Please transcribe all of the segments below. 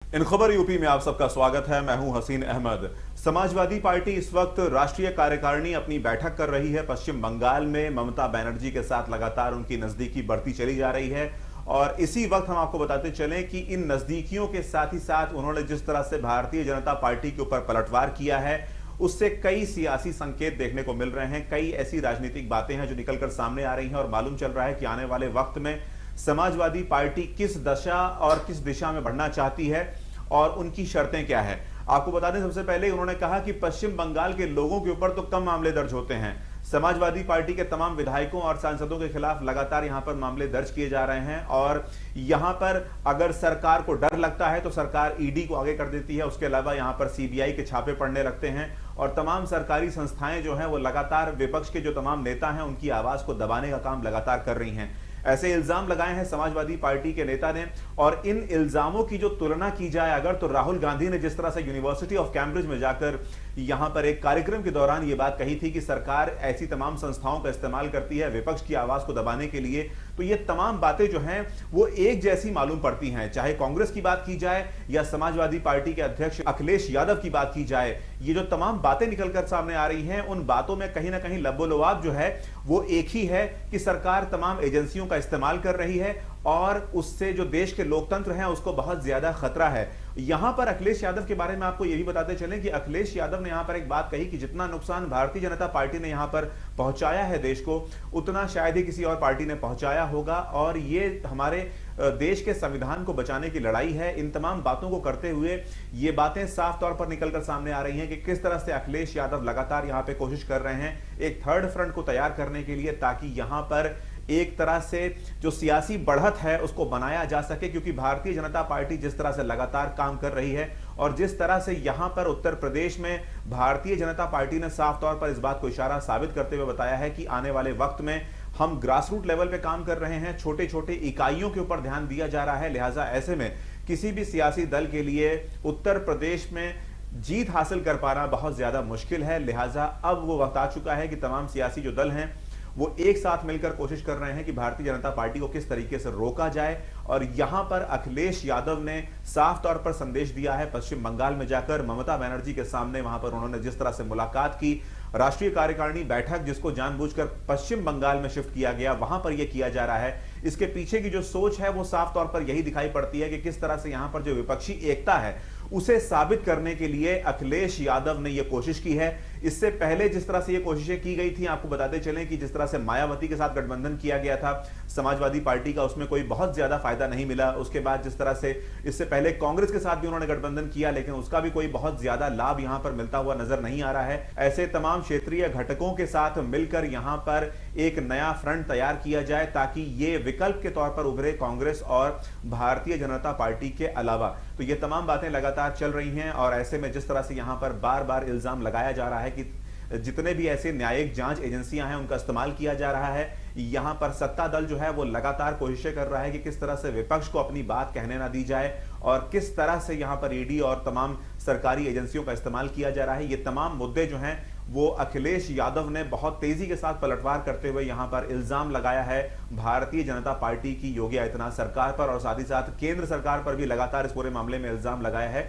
इन खबर यूपी में आप सबका स्वागत है। मैं हूं हसीन अहमद। समाजवादी पार्टी इस वक्त राष्ट्रीय कार्यकारिणी अपनी बैठक कर रही है। पश्चिम बंगाल में ममता बनर्जी के साथ लगातार उनकी नजदीकी बढ़ती चली जा रही है और इसी वक्त हम आपको बताते चलें कि इन नजदीकियों के साथ ही साथ उन्होंने जिस तरह से भारतीय जनता पार्टी के ऊपर पलटवार किया है उससे कई सियासी संकेत देखने को मिल रहे हैं। कई ऐसी राजनीतिक बातें हैं जो निकलकर सामने आ रही हैं और मालूम चल रहा है कि आने वाले वक्त में समाजवादी पार्टी किस दशा और किस दिशा में बढ़ना चाहती है और उनकी शर्तें क्या है। आपको बता दें, सबसे पहले उन्होंने कहा कि पश्चिम बंगाल के लोगों के ऊपर तो कम मामले दर्ज होते हैं। समाजवादी पार्टी के तमाम विधायकों और सांसदों के खिलाफ लगातार यहां पर मामले दर्ज किए जा रहे हैं और यहां पर अगर सरकार को डर लगता है तो सरकार ईडी को आगे कर देती है। उसके अलावा यहां पर सीबीआई के छापे पड़ने लगते हैं और तमाम सरकारी संस्थाएं जो हैं वो लगातार विपक्ष के जो तमाम नेता हैं उनकी आवाज को दबाने का काम लगातार कर रही हैं। ऐसे इल्जाम लगाए हैं समाजवादी पार्टी के नेता ने और इन इल्जामों की जो तुलना की जाए अगर तो राहुल गांधी ने जिस तरह से यूनिवर्सिटी ऑफ कैम्ब्रिज में जाकर यहां पर एक कार्यक्रम के दौरान यह बात कही थी कि सरकार ऐसी तमाम संस्थाओं का इस्तेमाल करती है विपक्ष की आवाज को दबाने के लिए, तो ये तमाम बातें जो हैं वो एक जैसी मालूम पड़ती हैं। चाहे कांग्रेस की बात की जाए या समाजवादी पार्टी के अध्यक्ष अखिलेश यादव की बात की जाए, ये जो तमाम बातें निकलकर सामने आ रही हैं उन बातों में कहीं ना कहीं लबोलवाब जो है वो एक ही है कि सरकार तमाम एजेंसियों का इस्तेमाल कर रही है और उससे जो देश के लोकतंत्र हैं उसको बहुत ज्यादा खतरा है। यहां पर अखिलेश यादव के बारे में आपको यह भी बताते चलें कि अखिलेश यादव ने यहां पर एक बात कही कि जितना नुकसान भारतीय जनता पार्टी ने यहां पर पहुंचाया है देश को, उतना शायद ही किसी और पार्टी ने पहुंचाया होगा और ये हमारे देश के संविधान को बचाने की लड़ाई है। इन तमाम बातों को करते हुए ये बातें साफ तौर पर निकलकर सामने आ रही हैं कि किस तरह से अखिलेश यादव लगातार यहां पे कोशिश कर रहे हैं एक थर्ड फ्रंट को तैयार करने के लिए, ताकि यहां पर एक तरह से जो सियासी बढ़त है उसको बनाया जा सके। क्योंकि भारतीय जनता पार्टी जिस तरह से लगातार काम कर रही है और जिस तरह से यहां पर उत्तर प्रदेश में भारतीय जनता पार्टी ने साफ तौर पर इस बात को इशारा साबित करते हुए बताया है कि आने वाले वक्त में हम ग्रास रूट लेवल पे काम कर रहे हैं, छोटे छोटे इकाइयों के ऊपर ध्यान दिया जा रहा है। लिहाजा ऐसे में किसी भी सियासी दल के लिए उत्तर प्रदेश में जीत हासिल कर पाना बहुत ज्यादा मुश्किल है। लिहाजा अब वो वक्त आ चुका है कि तमाम सियासी जो दल हैं वो एक साथ मिलकर कोशिश कर रहे हैं कि भारतीय जनता पार्टी को किस तरीके से रोका जाए और यहां पर अखिलेश यादव ने साफ तौर पर संदेश दिया है। पश्चिम बंगाल में जाकर ममता बनर्जी के सामने वहां पर उन्होंने जिस तरह से मुलाकात की, राष्ट्रीय कार्यकारिणी बैठक जिसको जानबूझकर पश्चिम बंगाल में शिफ्ट किया गया वहां पर यह किया जा रहा है, इसके पीछे की जो सोच है वो साफ तौर पर यही दिखाई पड़ती है कि किस तरह से यहां पर जो विपक्षी एकता है उसे साबित करने के लिए अखिलेश यादव ने यह कोशिश की है। इससे पहले जिस तरह से ये कोशिशें की गई थी, आपको बताते चलें कि जिस तरह से मायावती के साथ गठबंधन किया गया था समाजवादी पार्टी का, उसमें कोई बहुत ज्यादा फायदा नहीं मिला। उसके बाद जिस तरह से इससे पहले कांग्रेस के साथ भी उन्होंने गठबंधन किया लेकिन उसका भी कोई बहुत ज्यादा लाभ यहां पर मिलता हुआ नजर नहीं आ रहा है। ऐसे तमाम क्षेत्रीय घटकों के साथ मिलकर यहां पर एक नया फ्रंट तैयार किया जाए ताकि ये विकल्प के तौर पर उभरे कांग्रेस और भारतीय जनता पार्टी के अलावा। तो ये तमाम बातें लगातार चल रही हैं और ऐसे में जिस तरह से यहां पर बार बार इल्जाम लगाया जा रहा है कि जितने भी ऐसे न्यायिक जांच एजेंसियां हैं उनका इस्तेमाल किया जा रहा है, यहां पर सत्ता दल जो है वो लगातार कोशिशें कर रहा है कि किस तरह से विपक्ष को अपनी बात कहने ना दी जाए और किस तरह से यहां पर ईडी और तमाम सरकारी एजेंसियों का इस्तेमाल किया जा रहा है। ये तमाम मुद्दे जो हैं वो अखिलेश यादव ने बहुत तेजी के साथ पलटवार करते हुए यहां पर इल्जाम लगाया है भारतीय जनता पार्टी की योगी आदित्यनाथ सरकार पर और साथ ही साथ केंद्र सरकार पर भी लगातार इस पूरे मामले में इल्जाम लगाया है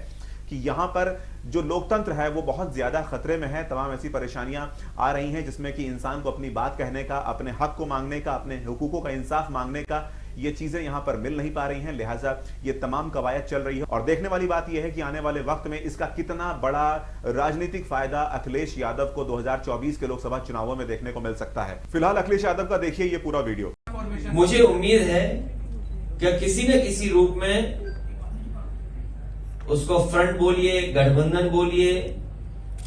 कि यहां पर जो लोकतंत्र है वो बहुत ज्यादा खतरे में है। तमाम ऐसी परेशानियां आ रही हैं जिसमें कि इंसान को अपनी बात कहने का, अपने हक को मांगने का, अपने हुकूकों का इंसाफ मांगने का, ये चीजें यहां पर मिल नहीं पा रही हैं। लिहाजा ये तमाम कवायद चल रही है और देखने वाली बात यह है कि आने वाले वक्त में इसका कितना बड़ा राजनीतिक फायदा अखिलेश यादव को 2024 के लोकसभा चुनावों में देखने को मिल सकता है। फिलहाल अखिलेश यादव का देखिए ये पूरा वीडियो। मुझे उम्मीद है कि किसी न किसी रूप में उसको फ्रंट बोलिए, गठबंधन बोलिए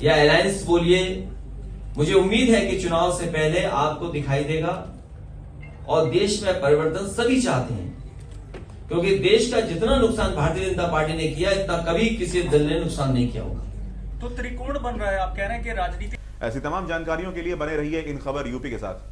या अलायंस बोलिए, मुझे उम्मीद है कि चुनाव से पहले आपको दिखाई देगा और देश में परिवर्तन सभी चाहते हैं क्योंकि देश का जितना नुकसान भारतीय जनता पार्टी ने किया इतना कभी किसी दल ने नुकसान नहीं किया होगा। तो त्रिकोण बन रहा है, आप कह रहे हैं कि राजनीति। ऐसी तमाम जानकारियों के लिए बने रहिए इन खबर यूपी के साथ।